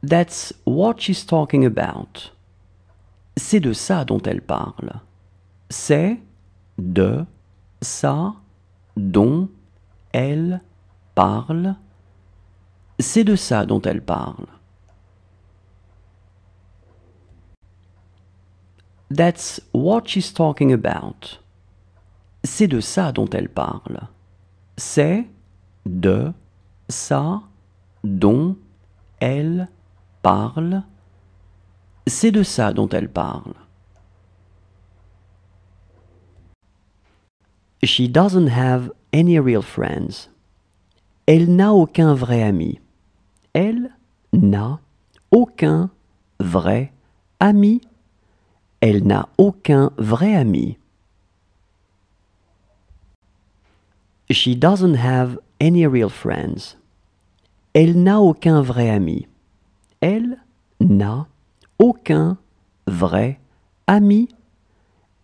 That's what she's talking about. C'est de ça dont elle parle. C'est de ça dont elle parle. C'est de ça dont elle parle. That's what she's talking about. C'est de ça dont elle parle. C'est de ça dont elle parle. C'est de ça dont elle parle. She doesn't have any real friends. Elle n'a aucun vrai ami. Elle n'a aucun vrai ami. Elle n'a aucun vrai ami. She doesn't have any real friends. Elle n'a aucun vrai ami. Elle n'a aucun vrai ami.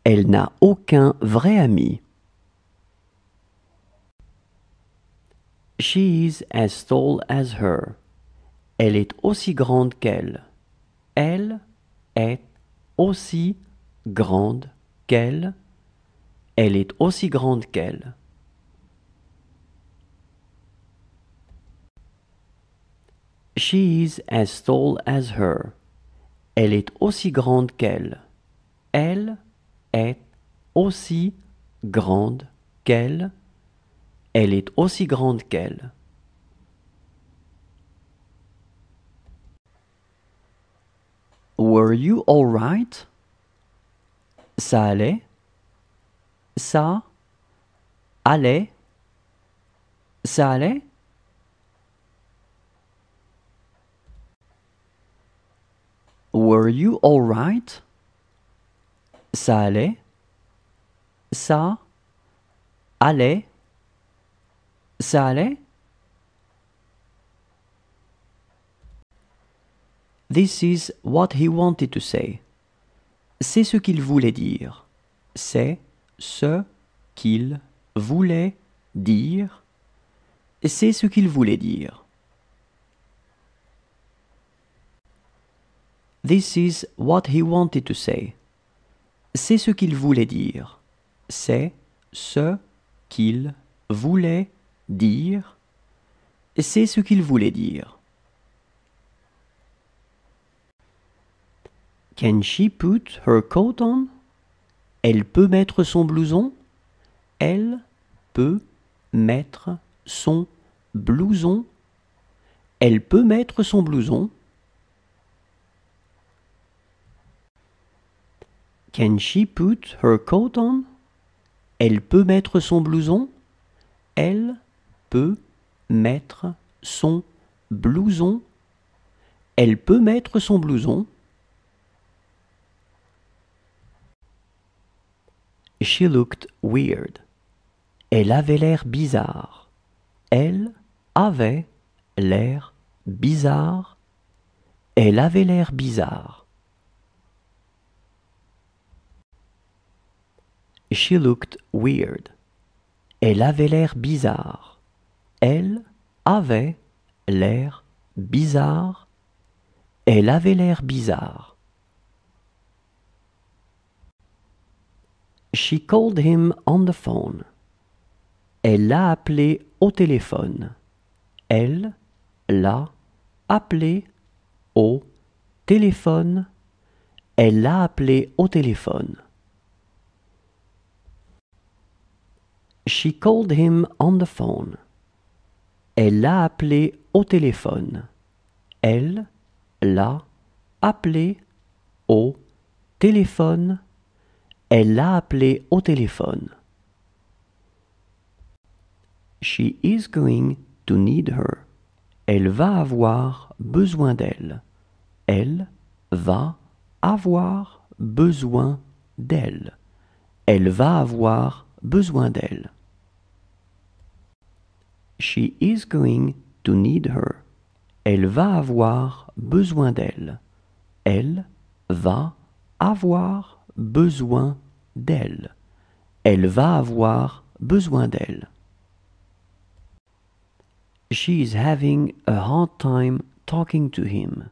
Elle n'a aucun vrai ami. She is as tall as her. Elle est aussi grande qu'elle. Elle est aussi grande qu'elle. Elle est aussi grande qu'elle. She is as tall as her. Elle est aussi grande qu'elle. Elle est aussi grande qu'elle. Elle est aussi grande qu'elle. Were you all right? Ça allait? Ça allait? Ça allait? Were you all right? Ça allait? Ça allait? Ça allait? This is what he wanted to say. C'est ce qu'il voulait dire. C'est ce qu'il voulait dire. C'est ce qu'il voulait dire. This is what he wanted to say. C'est ce qu'il voulait dire. C'est ce qu'il voulait dire. C'est ce qu'il voulait dire. Can she put her coat on? Elle peut mettre son blouson? Elle peut mettre son blouson? Elle peut mettre son blouson? Can she put her coat on? Elle peut mettre son blouson? Elle peut mettre son blouson? Elle peut mettre son blouson? She looked weird. Elle avait l'air bizarre. Elle avait l'air bizarre. Elle avait l'air bizarre. She looked weird. Elle avait l'air bizarre. Elle avait l'air bizarre. Elle avait l'air bizarre. She called him on the phone. Elle l'a appelé au téléphone. Elle l'a appelé au téléphone. Elle l'a appelé au téléphone. She called him on the phone. Elle l'a appelé au téléphone. Elle l'a appelé au téléphone. Elle l'a appelé au téléphone. She is going to need her. Elle va avoir besoin d'elle. Elle va avoir besoin d'elle. Elle va avoir besoin d'elle. She is going to need her. Elle va avoir besoin d'elle. Elle va avoir besoin d'elle. Elle va avoir besoin d'elle. She is having a hard time talking to him.